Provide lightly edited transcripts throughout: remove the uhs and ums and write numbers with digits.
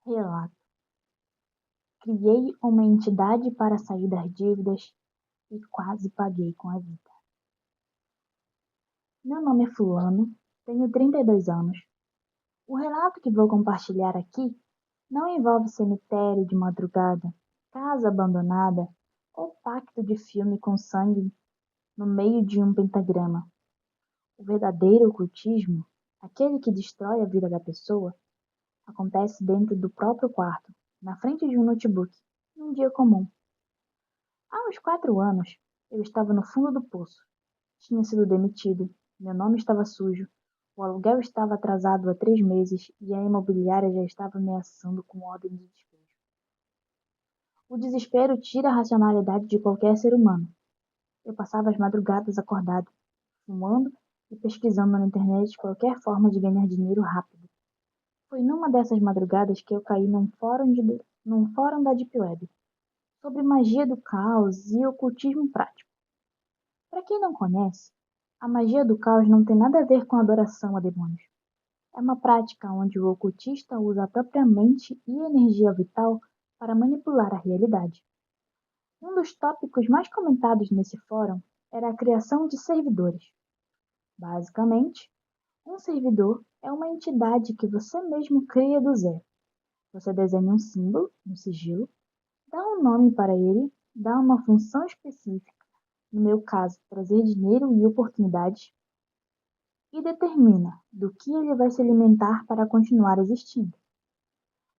Relato: criei uma entidade para sair das dívidas e quase paguei com a vida. Meu nome é Fulano, tenho 32 anos. O relato que vou compartilhar aqui não envolve cemitério de madrugada, casa abandonada ou pacto de filme com sangue no meio de um pentagrama. O verdadeiro ocultismo, aquele que destrói a vida da pessoa, acontece dentro do próprio quarto, na frente de um notebook, num dia comum. Há uns 4 anos, eu estava no fundo do poço. Tinha sido demitido, meu nome estava sujo, o aluguel estava atrasado há 3 meses e a imobiliária já estava ameaçando com ordem de despejo. O desespero tira a racionalidade de qualquer ser humano. Eu passava as madrugadas acordado, fumando e pesquisando na internet qualquer forma de ganhar dinheiro rápido. Foi numa dessas madrugadas que eu caí num fórum da Deep Web, sobre magia do caos e ocultismo prático. Para quem não conhece, a magia do caos não tem nada a ver com adoração a demônios. É uma prática onde o ocultista usa a própria mente e energia vital para manipular a realidade. Um dos tópicos mais comentados nesse fórum era a criação de servidores. Basicamente, um servidor é uma entidade que você mesmo cria do zero. Você desenha um símbolo, um sigilo, dá um nome para ele, dá uma função específica, no meu caso, trazer dinheiro e oportunidades, e determina do que ele vai se alimentar para continuar existindo.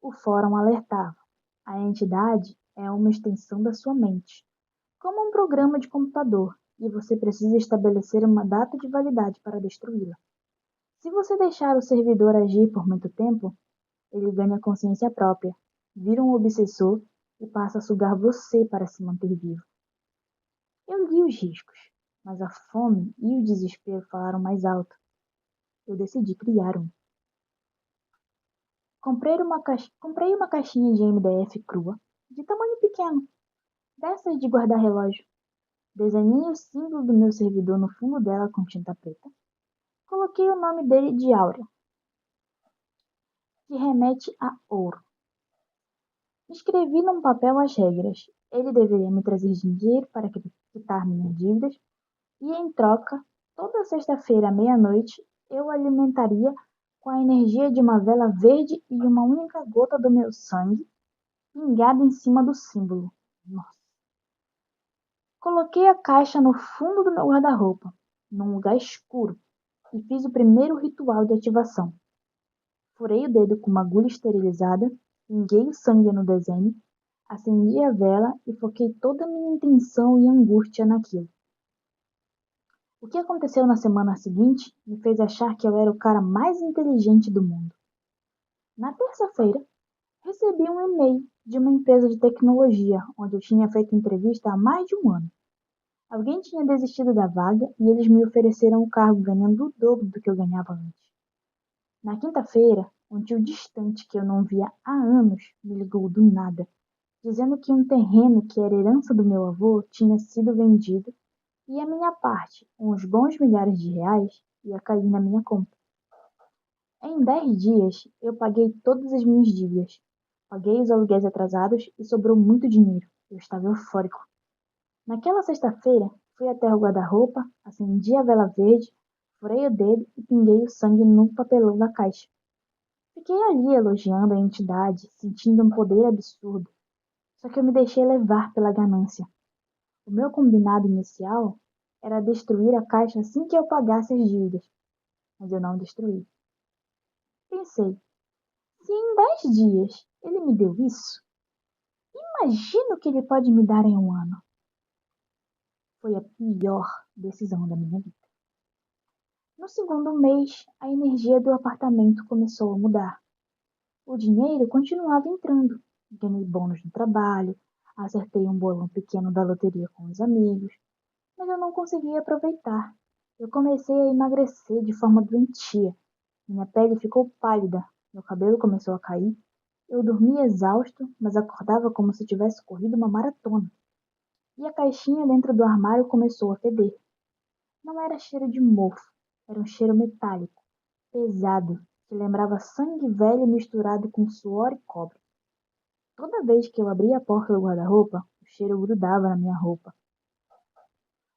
O fórum alertava: a entidade é uma extensão da sua mente, como um programa de computador, e você precisa estabelecer uma data de validade para destruí-la. Se você deixar o servidor agir por muito tempo, ele ganha consciência própria, vira um obsessor e passa a sugar você para se manter vivo. Eu li os riscos, mas a fome e o desespero falaram mais alto. Eu decidi criar um. Comprei uma caixinha de MDF crua, de tamanho pequeno, dessas de guardar relógio. Desenhei o símbolo do meu servidor no fundo dela com tinta preta. Coloquei o nome dele de Áurea, que remete a ouro. Escrevi num papel as regras. Ele deveria me trazer dinheiro para quitar minhas dívidas e, em troca, toda sexta-feira à meia-noite, eu o alimentaria com a energia de uma vela verde e uma única gota do meu sangue pingada em cima do símbolo. Nossa. Coloquei a caixa no fundo do meu guarda-roupa, num lugar escuro, e fiz o primeiro ritual de ativação. Furei o dedo com uma agulha esterilizada, pinguei o sangue no desenho, acendi a vela e foquei toda a minha intenção e angústia naquilo. O que aconteceu na semana seguinte me fez achar que eu era o cara mais inteligente do mundo. Na terça-feira, recebi um e-mail de uma empresa de tecnologia onde eu tinha feito entrevista há mais de um ano. Alguém tinha desistido da vaga e eles me ofereceram o cargo ganhando o dobro do que eu ganhava antes. Na quinta-feira, um tio distante que eu não via há anos me ligou do nada, dizendo que um terreno que era herança do meu avô tinha sido vendido e a minha parte, uns bons milhares de reais, ia cair na minha conta. Em 10 dias, eu paguei todas as minhas dívidas. Paguei os aluguéis atrasados e sobrou muito dinheiro. Eu estava eufórico. Naquela sexta-feira, fui até o guarda-roupa, acendi a vela verde, furei o dedo e pinguei o sangue no papelão da caixa. Fiquei ali elogiando a entidade, sentindo um poder absurdo. Só que eu me deixei levar pela ganância. O meu combinado inicial era destruir a caixa assim que eu pagasse as dívidas, mas eu não destruí. Pensei, se em 10 dias ele me deu isso, imagina o que ele pode me dar em um ano. Foi a pior decisão da minha vida. No segundo mês, a energia do apartamento começou a mudar. O dinheiro continuava entrando. Ganhei bônus no trabalho, acertei um bolão pequeno da loteria com os amigos, mas eu não conseguia aproveitar. Eu comecei a emagrecer de forma doentia. Minha pele ficou pálida, meu cabelo começou a cair. Eu dormia exausto, mas acordava como se tivesse corrido uma maratona. E a caixinha dentro do armário começou a feder. Não era cheiro de mofo, era um cheiro metálico, pesado, que lembrava sangue velho misturado com suor e cobre. Toda vez que eu abria a porta do guarda-roupa, o cheiro grudava na minha roupa.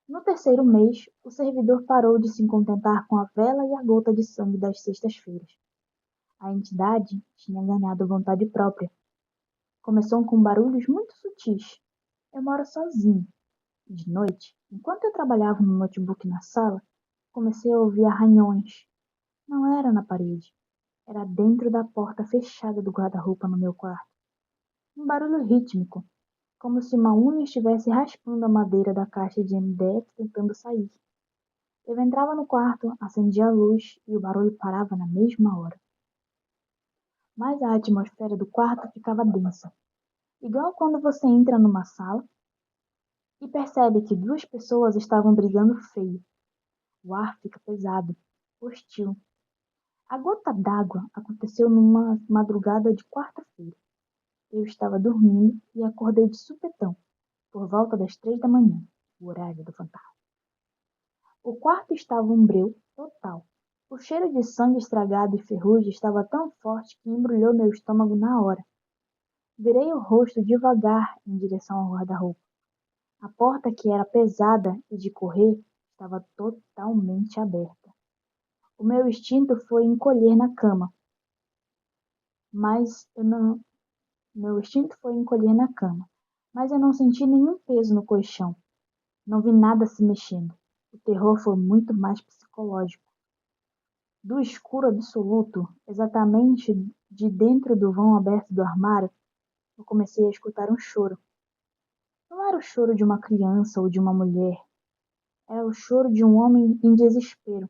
No terceiro mês, o servidor parou de se contentar com a vela e a gota de sangue das sextas-feiras. A entidade tinha ganhado vontade própria. Começou com barulhos muito sutis. Eu moro sozinho. De noite, enquanto eu trabalhava no notebook na sala, comecei a ouvir arranhões. Não era na parede. Era dentro da porta fechada do guarda-roupa no meu quarto. Um barulho rítmico, como se uma unha estivesse raspando a madeira da caixa de MDF tentando sair. Eu entrava no quarto, acendia a luz e o barulho parava na mesma hora. Mas a atmosfera do quarto ficava densa, igual quando você entra numa sala e percebe que duas pessoas estavam brigando feio. O ar fica pesado, hostil. A gota d'água aconteceu numa madrugada de quarta-feira. Eu estava dormindo e acordei de supetão, por volta das 3 da manhã, o horário do fantasma. O quarto estava um breu total. O cheiro de sangue estragado e ferrugem estava tão forte que embrulhou meu estômago na hora. Virei o rosto devagar em direção ao guarda-roupa. A porta, que era pesada e de correr, estava totalmente aberta. O meu instinto foi encolher na cama, mas eu não. Meu instinto foi encolher na cama, mas eu não senti nenhum peso no colchão. Não vi nada se mexendo. O terror foi muito mais psicológico. Do escuro absoluto, exatamente de dentro do vão aberto do armário, eu comecei a escutar um choro. Não era o choro de uma criança ou de uma mulher. Era o choro de um homem em desespero.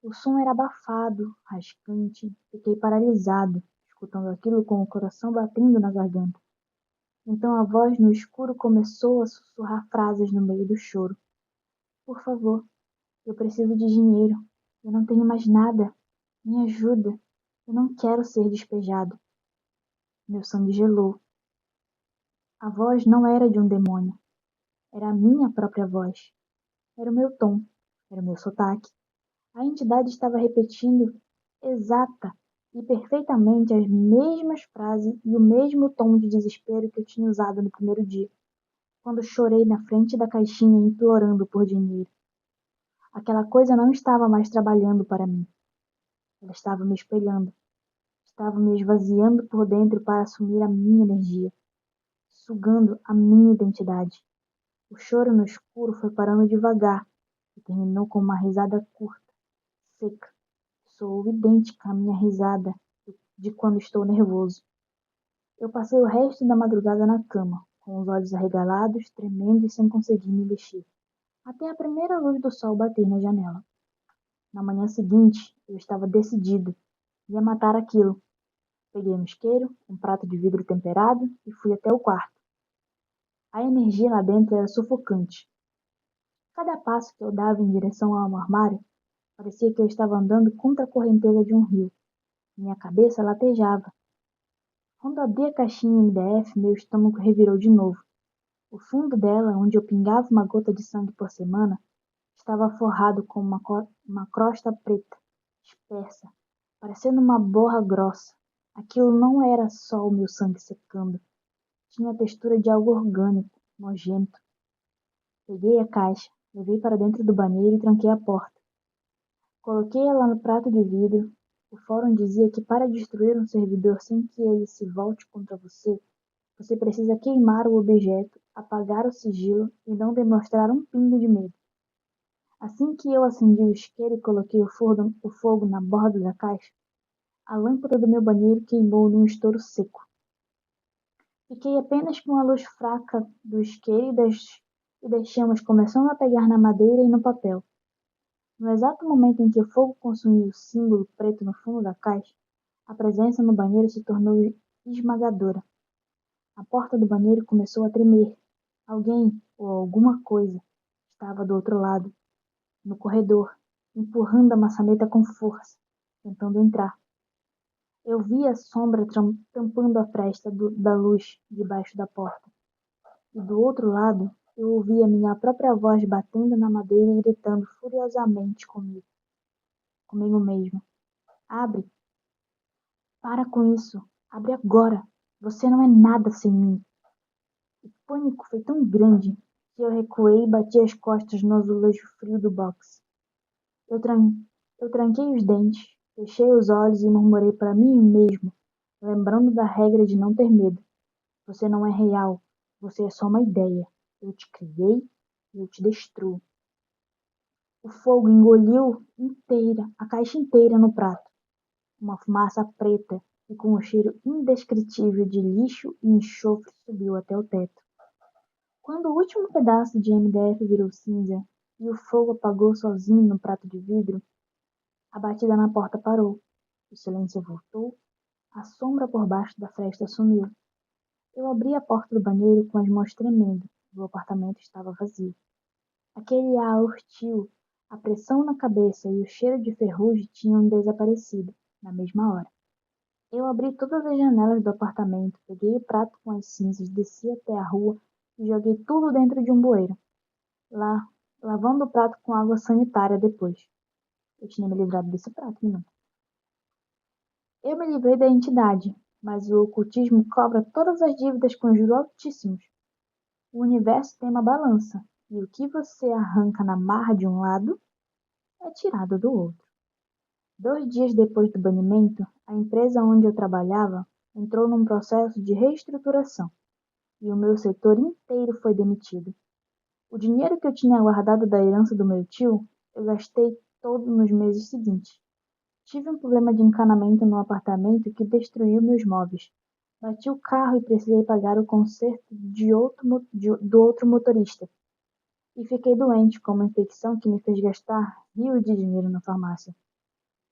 O som era abafado, rasgante. Fiquei paralisado, escutando aquilo com o coração batendo na garganta. Então a voz no escuro começou a sussurrar frases no meio do choro. Por favor, eu preciso de dinheiro. Eu não tenho mais nada. Me ajuda. Eu não quero ser despejado. Meu sangue gelou. A voz não era de um demônio. Era a minha própria voz. Era o meu tom. Era o meu sotaque. A entidade estava repetindo exata e perfeitamente as mesmas frases e o mesmo tom de desespero que eu tinha usado no primeiro dia, quando chorei na frente da caixinha implorando por dinheiro. Aquela coisa não estava mais trabalhando para mim. Ela estava me espelhando. Estava me esvaziando por dentro para assumir a minha energia, sugando a minha identidade. O choro no escuro foi parando devagar e terminou com uma risada curta, seca. Soou idêntica à minha risada de quando estou nervoso. Eu passei o resto da madrugada na cama, com os olhos arregalados, tremendo e sem conseguir me mexer, até a primeira luz do sol bater na janela. Na manhã seguinte, eu estava decidido. Ia matar aquilo. Peguei um isqueiro, um prato de vidro temperado e fui até o quarto. A energia lá dentro era sufocante. Cada passo que eu dava em direção ao armário, parecia que eu estava andando contra a correnteza de um rio. Minha cabeça latejava. Quando abri a caixinha MDF, meu estômago revirou de novo. O fundo dela, onde eu pingava uma gota de sangue por semana, estava forrado com uma crosta preta, espessa, parecendo uma borra grossa. Aquilo não era só o meu sangue secando. Tinha a textura de algo orgânico, nojento. Peguei a caixa, levei para dentro do banheiro e tranquei a porta. Coloquei ela no prato de vidro. O fórum dizia que para destruir um servidor sem que ele se volte contra você, você precisa queimar o objeto, apagar o sigilo e não demonstrar um pingo de medo. Assim que eu acendi o isqueiro e coloquei o fogo na borda da caixa, a lâmpada do meu banheiro queimou num estouro seco. Fiquei apenas com a luz fraca do isqueiro e das chamas começando a pegar na madeira e no papel. No exato momento em que o fogo consumiu o símbolo preto no fundo da caixa, a presença no banheiro se tornou esmagadora. A porta do banheiro começou a tremer. Alguém, ou alguma coisa, estava do outro lado, no corredor, empurrando a maçaneta com força, tentando entrar. Eu vi a sombra tampando a fresta da luz debaixo da porta. E do outro lado, eu ouvi a minha própria voz batendo na madeira e gritando furiosamente comigo mesmo. Abre! Para com isso. Abre agora. Você não é nada sem mim. O pânico foi tão grande que eu recuei e bati as costas no azulejo frio do box. Eu, tran... eu tranquei os dentes, fechei os olhos e murmurei para mim mesmo, lembrando da regra de não ter medo. Você não é real. Você é só uma ideia. Eu te criei e eu te destruo. O fogo engoliu inteira, a caixa inteira no prato. Uma fumaça preta e com um cheiro indescritível de lixo e enxofre subiu até o teto. Quando o último pedaço de MDF virou cinza e o fogo apagou sozinho no prato de vidro, a batida na porta parou. O silêncio voltou, a sombra por baixo da fresta sumiu. Eu abri a porta do banheiro com as mãos tremendo. O apartamento estava vazio. Aquele ar hostil, a pressão na cabeça e o cheiro de ferrugem tinham desaparecido, na mesma hora. Eu abri todas as janelas do apartamento, peguei o prato com as cinzas, desci até a rua e joguei tudo dentro de um bueiro, lá, lavando o prato com água sanitária depois. Eu tinha me livrado desse prato, não. Eu me livrei da entidade, mas o ocultismo cobra todas as dívidas com juros altíssimos. O universo tem uma balança, e o que você arranca na marra de um lado é tirado do outro. 2 dias depois do banimento, a empresa onde eu trabalhava entrou num processo de reestruturação e o meu setor inteiro foi demitido. O dinheiro que eu tinha guardado da herança do meu tio, eu gastei todo nos meses seguintes. Tive um problema de encanamento no apartamento que destruiu meus móveis. Bati o carro e precisei pagar o conserto do outro motorista. E fiquei doente com uma infecção que me fez gastar rios de dinheiro na farmácia.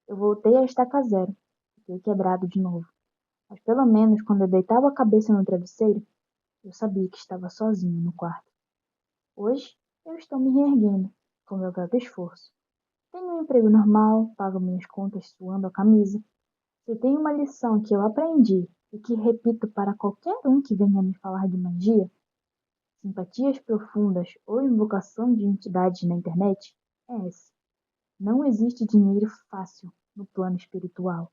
Eu voltei a estaca zero. Fiquei quebrado de novo. Mas pelo menos quando eu deitava a cabeça no travesseiro, eu sabia que estava sozinho no quarto. Hoje eu estou me reerguendo, com meu próprio esforço. Tenho um emprego normal, pago minhas contas suando a camisa. Se tem uma lição que eu aprendi e que repito para qualquer um que venha me falar de magia, simpatias profundas ou invocação de entidades na internet, é essa. Não existe dinheiro fácil no plano espiritual.